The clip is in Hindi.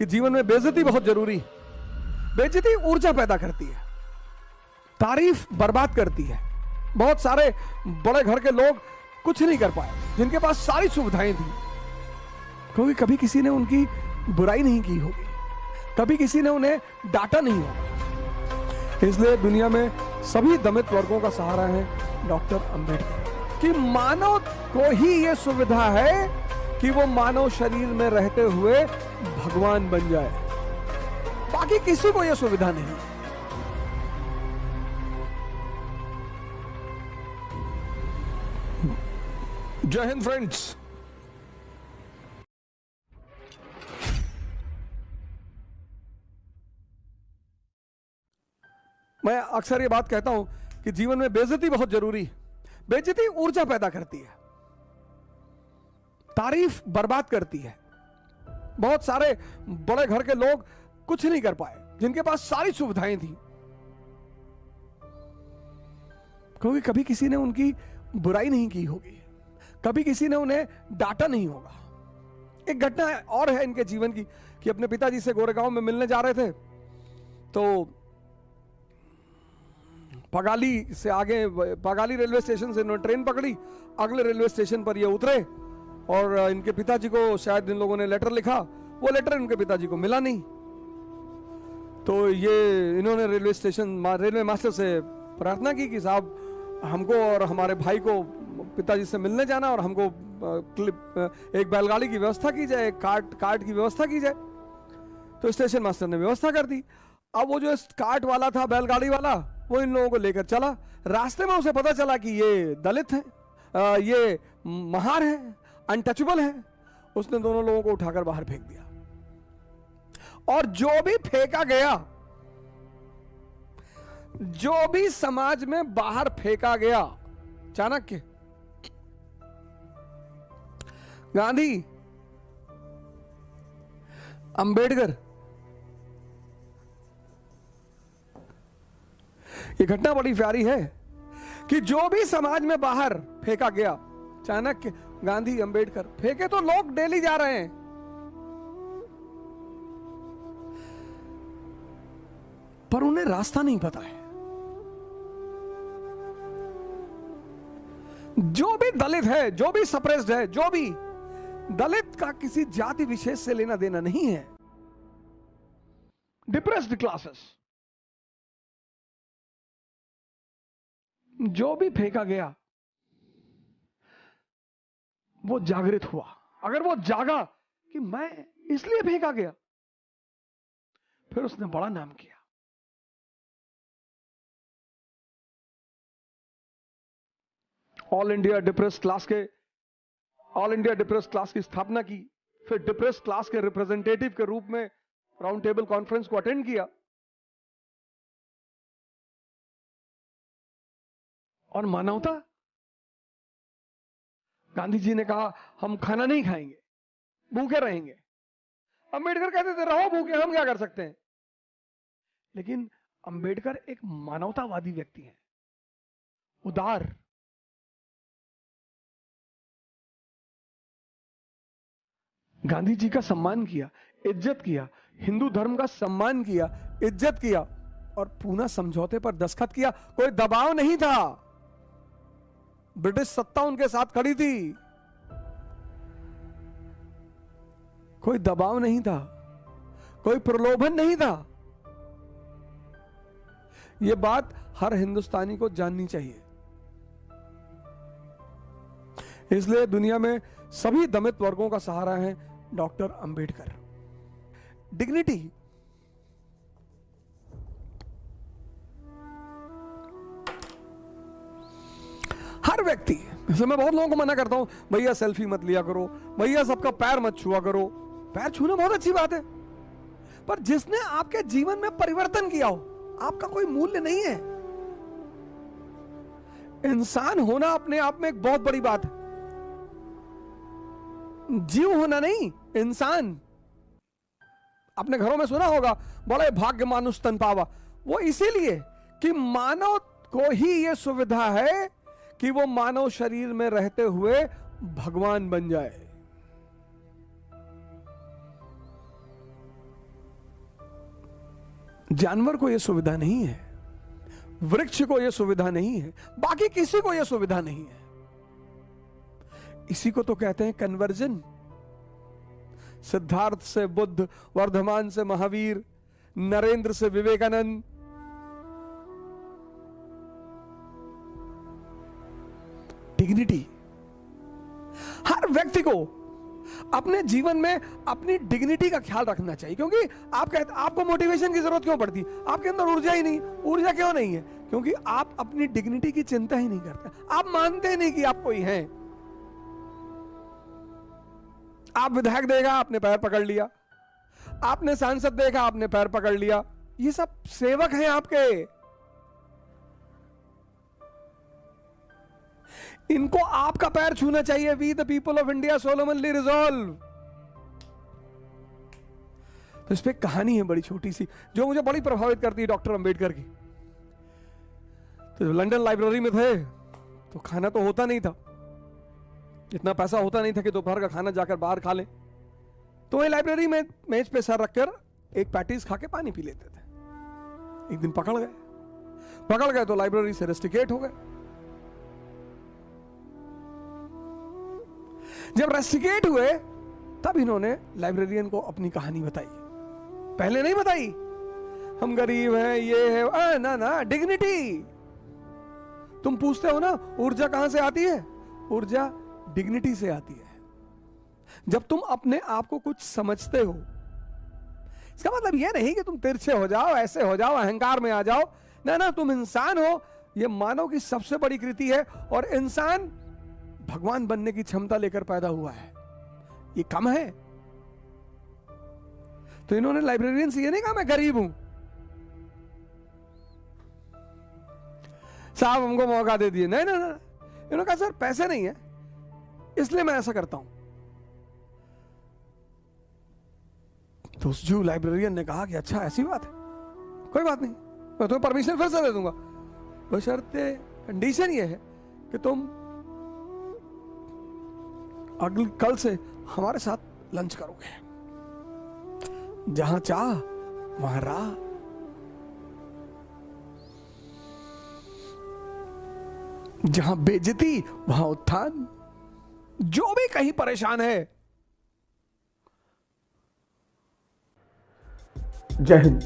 कि जीवन में बेइज्जती बहुत जरूरी है। बेइज्जती ऊर्जा पैदा करती है, तारीफ बर्बाद करती है। बहुत सारे बड़े घर के लोग कुछ नहीं कर पाए जिनके पास सारी सुविधाएं थी, क्योंकि कभी किसी ने उनकी बुराई नहीं की होगी, कभी किसी ने उन्हें डांटा नहीं होगा। इसलिए दुनिया में सभी दलित वर्गों का सहारा है डॉक्टर अंबेडकर कि मानव को ही यह सुविधा है कि वो मानव शरीर में रहते हुए भगवान बन जाए, बाकी किसी को यह सुविधा नहीं है। जय हिंद फ्रेंड्स। मैं अक्सर ये बात कहता हूं कि जीवन में बेइज्जती बहुत जरूरी है। बेइज्जती ऊर्जा पैदा करती है, तारीफ बर्बाद करती है। बहुत सारे बड़े घर के लोग कुछ नहीं कर पाए जिनके पास सारी सुविधाएं थी, क्योंकि कभी किसी ने उनकी बुराई नहीं की होगी, कभी किसी ने उन्हें डांटा नहीं होगा। एक घटना और है इनके जीवन की कि अपने पिताजी से गोरेगांव में मिलने जा रहे थे, तो पगाली से आगे, पगाली रेलवे स्टेशन से इन्होंने ट्रेन पकड़ी, अगले रेलवे स्टेशन पर ये उतरे और इनके पिताजी को शायद इन लोगों ने लेटर लिखा, वो लेटर इनके पिताजी को मिला नहीं। तो ये इन्होंने रेलवे मास्टर से प्रार्थना की कि साहब हमको और हमारे भाई को पिताजी से मिलने जाना और हमको एक बैलगाड़ी की व्यवस्था की जाए, एक कार्ट की व्यवस्था की जाए। तो स्टेशन मास्टर ने व्यवस्था कर दी। अब वो जो कार्ट वाला था, बैलगाड़ी वाला, वो इन लोगों को लेकर चला। रास्ते में उसे पता चला कि ये दलित है, ये महार है, अनटचेबल है। उसने दोनों लोगों को उठाकर बाहर फेंक दिया और जो भी फेंका गया, जो भी समाज में बाहर फेंका गया, चाणक्य, गांधी, अंबेडकर, ये घटना बड़ी प्यारी है कि जो भी समाज में बाहर फेंका गया, चाणक्य, गांधी, अंबेडकर, फेंके तो लोग डेली जा रहे हैं, पर उन्हें रास्ता नहीं पता है। जो भी दलित है, जो भी सप्रेस्ड है, जो भी दलित का किसी जाति विशेष से लेना देना नहीं है। डिप्रेस्ड क्लासेस, जो भी फेंका गया वो जागृत हुआ। अगर वो जागा कि मैं इसलिए फेंका गया, फिर उसने बड़ा नाम किया। ऑल इंडिया डिप्रेस्ड क्लास की स्थापना की, फिर डिप्रेस्ड क्लास के रिप्रेजेंटेटिव के रूप में राउंड टेबल कॉन्फ्रेंस को अटेंड किया और मानवता, गांधी जी ने कहा हम खाना नहीं खाएंगे, भूखे रहेंगे। अंबेडकर कहते थे रहो भूखे, हम क्या कर सकते हैं। लेकिन अंबेडकर एक मानवतावादी व्यक्ति हैं, उदार। गांधी जी का सम्मान किया, इज्जत किया, हिंदू धर्म का सम्मान किया, इज्जत किया और पूना समझौते पर दस्तखत किया। कोई दबाव नहीं था, ब्रिटिश सत्ता उनके साथ खड़ी थी, कोई दबाव नहीं था, कोई प्रलोभन नहीं था। यह बात हर हिंदुस्तानी को जाननी चाहिए। इसलिए दुनिया में सभी दलित वर्गों का सहारा है डॉक्टर अंबेडकर। डिग्निटी, हर व्यक्ति, जैसे मैं बहुत लोगों को मना करता हूं, भैया सेल्फी मत लिया करो, भैया सबका पैर मत छुआ करो। पैर छूना बहुत अच्छी बात है, पर जिसने आपके जीवन में परिवर्तन किया हो, आपका कोई मूल्य नहीं है। इंसान होना अपने आप में एक बहुत बड़ी बात है, जीव होना नहीं, इंसान। अपने घरों में सुना होगा बड़े भाग्य मानुष तन पावा, वो इसीलिए कि मानव को ही यह सुविधा है कि वो मानव शरीर में रहते हुए भगवान बन जाए। जानवर को यह सुविधा नहीं है, वृक्ष को यह सुविधा नहीं है, बाकी किसी को यह सुविधा नहीं है। इसी को तो कहते हैं कन्वर्जन। सिद्धार्थ से बुद्ध, वर्धमान से महावीर, नरेंद्र से विवेकानंद, डिग्निटी। हर व्यक्ति को अपने जीवन में अपनी डिग्निटी का ख्याल रखना चाहिए, क्योंकि आपको मोटिवेशन की जरूरत क्यों पड़ती? आपके अंदर ऊर्जा ही नहीं। ऊर्जा क्यों नहीं है? क्योंकि आप अपनी डिग्निटी की चिंता ही नहीं करते। आप मानते नहीं कि आप कोई हैं। आप विधायक देखा, आपने पैर पकड़ लिया। आपने सांसद देखा, आपने पैर पकड़ लिया। ये सब सेवक हैं आपके। इनको आपका पैर छूना चाहिए। We the people of India solemnly resolve. तो इस पे कहानी है बड़ी छोटी सी, जो मुझे बड़ी प्रभावित करती है, डॉक्टर अंबेडकर की। तो लंदन लाइब्रेरी में थे तो खाना तो होता नहीं था, इतना पैसा होता नहीं था कि दोपहर का खाना जाकर बाहर खा लें। तो वही लाइब्रेरी में मेज पे सर रखकर एक पैटीज खा के पानी पी लेते थे। एक दिन पकड़ गए तो लाइब्रेरी से रेस्टिकेट हो गए। जब रेस्टिकेट हुए तब इन्होंने लाइब्रेरियन को अपनी कहानी बताई। पहले नहीं बताई, हम गरीब हैं, ये है ना, डिग्निटी। तुम पूछते हो ना ऊर्जा कहां से आती है? ऊर्जा डिग्निटी से आती है। जब तुम अपने आप को कुछ समझते हो, इसका मतलब यह नहीं कि तुम तिरछे हो जाओ, ऐसे हो जाओ, अहंकार में आ जाओ। ना, तुम इंसान हो, यह मानव की सबसे बड़ी कृति है। और इंसान भगवान बनने की क्षमता लेकर पैदा हुआ है, ये कम है। तो इन्होंने लाइब्रेरियन से ये नहीं कहा मैं गरीब हूं, साहब हमको मौका दे दिए। नहीं, इन्होंने कहा सर पैसे नहीं है इसलिए मैं ऐसा करता हूं। तो उस जो लाइब्रेरियन ने कहा कि अच्छा ऐसी बात है, कोई बात नहीं, मैं तुम्हें परमिशन फिर से दे दूंगा, बशर्ते कंडीशन ये है कि तुम अगले कल से हमारे साथ लंच करोगे। जहां चाह वहां राह। जहां बेइज्जती वहां उत्थान। जो भी कहीं परेशान है। जय हिंद।